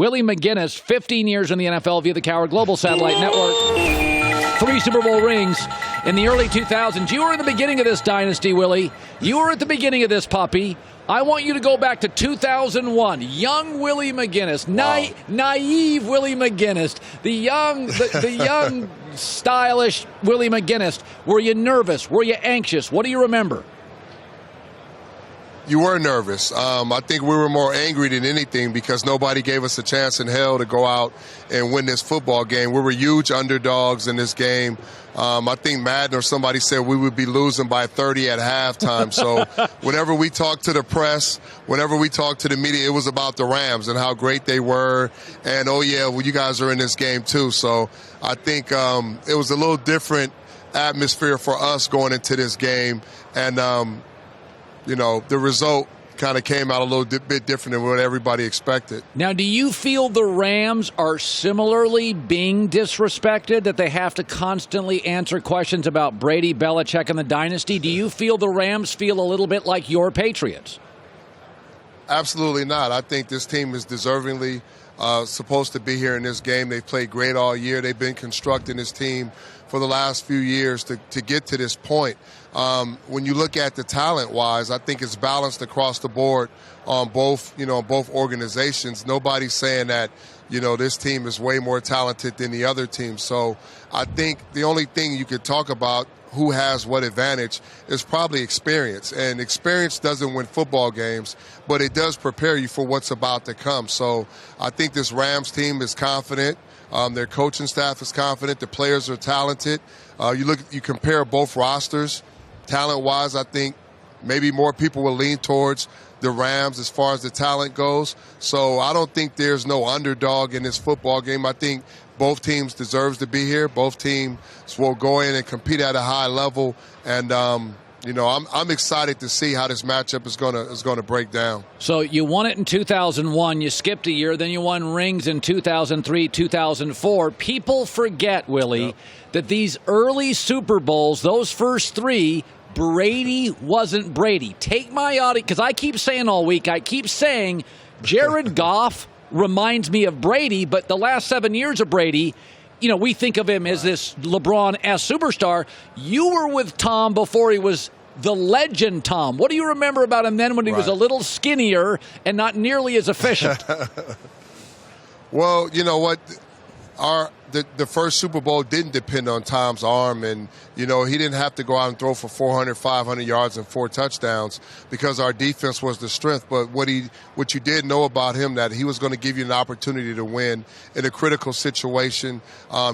Willie McGinest, 15 years in the NFL via the Cowherd Global Satellite Network. 3 Super Bowl rings in the early 2000s. You were in the beginning of this dynasty, Willie. You were at the beginning of this puppy. I want you to go back to 2001. Young Willie McGinest, naive Willie McGinest, the young, stylish Willie McGinest. Were you nervous? Were you anxious? What do you remember? You were nervous. I think we were more angry than anything because nobody gave us a chance in hell to go out and win this football game. We were huge underdogs in this game. I think Madden or somebody said we would be losing by 30 at halftime. So whenever we talked to the press, whenever we talked to the media, it was about the Rams and how great they were. And, oh, yeah, well, you guys are in this game too. So I think it was a little different atmosphere for us going into this game. And, the result kind of came out a little bit different than what everybody expected. Now, do you feel the Rams are similarly being disrespected, that they have to constantly answer questions about Brady, Belichick, and the dynasty? Do you feel the Rams feel a little bit like your Patriots? Absolutely not. I think this team is deservingly supposed to be here in this game. They've played great all year. They've been constructing this team for the last few years to get to this point. When you look at the talent-wise, I think it's balanced across the board on both organizations. Nobody's saying that, this team is way more talented than the other team. So I think the only thing you could talk about who has what advantage is probably experience. And experience doesn't win football games, but it does prepare you for what's about to come. So I think this Rams team is confident. Their coaching staff is confident. The players are talented. You compare both rosters. Talent-wise, I think maybe more people will lean towards the Rams as far as the talent goes. So I don't think there's no underdog in this football game. I think both teams deserve to be here. Both teams will go in and compete at a high level. And, I'm excited to see how this matchup is going to break down. So you won it in 2001. You skipped a year. Then you won rings in 2003, 2004. People forget, Willie, that these early Super Bowls, those first 3, Brady wasn't Brady. Take my audience, because I keep saying all week, Jared Goff reminds me of Brady, but the last 7 years of Brady, we think of him as this LeBron-esque superstar. You were with Tom before he was the legend Tom. What do you remember about him then when he was a little skinnier and not nearly as efficient? Well, you know what? The first Super Bowl didn't depend on Tom's arm, and, he didn't have to go out and throw for 400, 500 yards and 4 touchdowns because our defense was the strength. But what you did know about him, that he was going to give you an opportunity to win in a critical situation.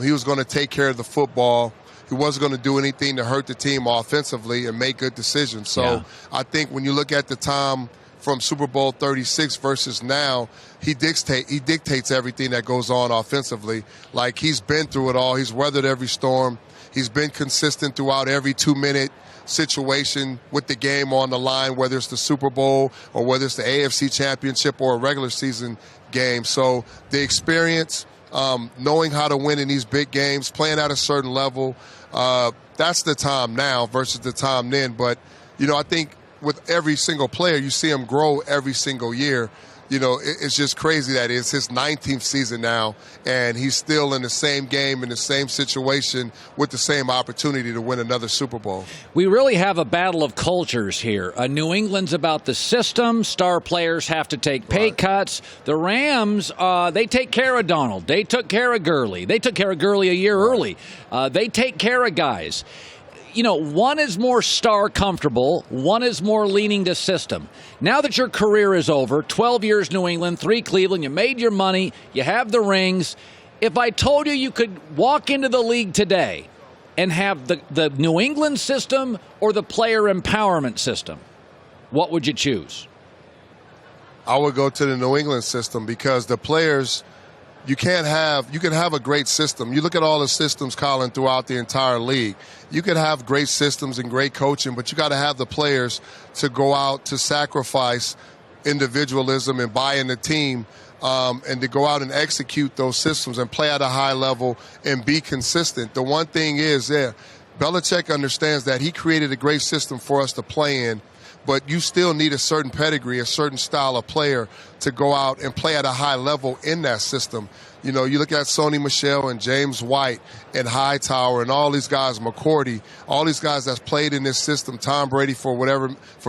He was going to take care of the football. He wasn't going to do anything to hurt the team offensively and make good decisions. So I think when you look at the Tom from Super Bowl 36 versus now, he dictates everything that goes on offensively. Like, he's been through it all. He's weathered every storm. He's been consistent throughout every 2-minute situation with the game on the line, whether it's the Super Bowl or whether it's the AFC Championship or a regular season game. So the experience, knowing how to win in these big games, playing at a certain level, that's the Tom now versus the Tom then. But, I think with every single player, you see him grow every single year. It's just crazy that it's his 19th season now, and he's still in the same game, in the same situation, with the same opportunity to win another Super Bowl. We really have a battle of cultures here. New England's about the system. Star players have to take pay cuts. The Rams, they take care of Donald. They took care of Gurley. They took care of Gurley a year early. They take care of guys. One is more star comfortable, one is more leaning to system. Now that your career is over, 12 years New England, 3 Cleveland, you made your money, you have the rings. If I told you could walk into the league today and have the New England system or the player empowerment system, what would you choose? I would go to the New England system because the players, you can have a great system. You look at all the systems, Colin, throughout the entire league. You can have great systems and great coaching, but you got to have the players to go out to sacrifice individualism and buy in the team, and to go out and execute those systems and play at a high level and be consistent. The one thing is, Belichick understands that he created a great system for us to play in, but you still need a certain pedigree, a certain style of player to go out and play at a high level in that system. You know, you look at Sony Michel and James White and Hightower and all these guys, McCourty, all these guys that's played in this system, Tom Brady for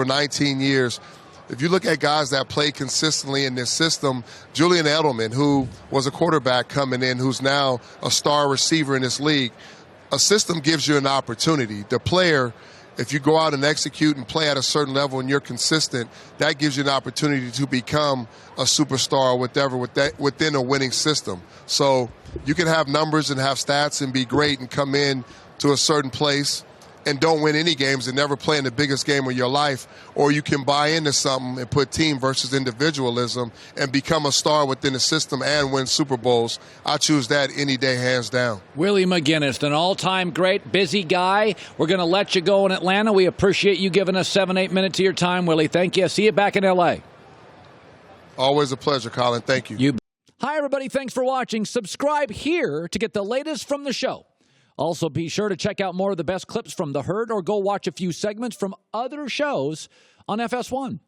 19 years. If you look at guys that play consistently in this system, Julian Edelman, who was a quarterback coming in, who's now a star receiver in this league, a system gives you an opportunity. The player, if you go out and execute and play at a certain level and you're consistent, that gives you an opportunity to become a superstar or whatever within a winning system. So you can have numbers and have stats and be great and come in to a certain place and don't win any games and never play in the biggest game of your life, or you can buy into something and put team versus individualism and become a star within the system and win Super Bowls. I choose that any day, hands down. Willie McGinest, an all-time great, busy guy. We're going to let you go in Atlanta. We appreciate you giving us 7-8 minutes of your time, Willie. Thank you. See you back in L.A. Always a pleasure, Colin. Thank you. Hi, everybody. Thanks for watching. Subscribe here to get the latest from the show. Also, be sure to check out more of the best clips from The Herd or go watch a few segments from other shows on FS1.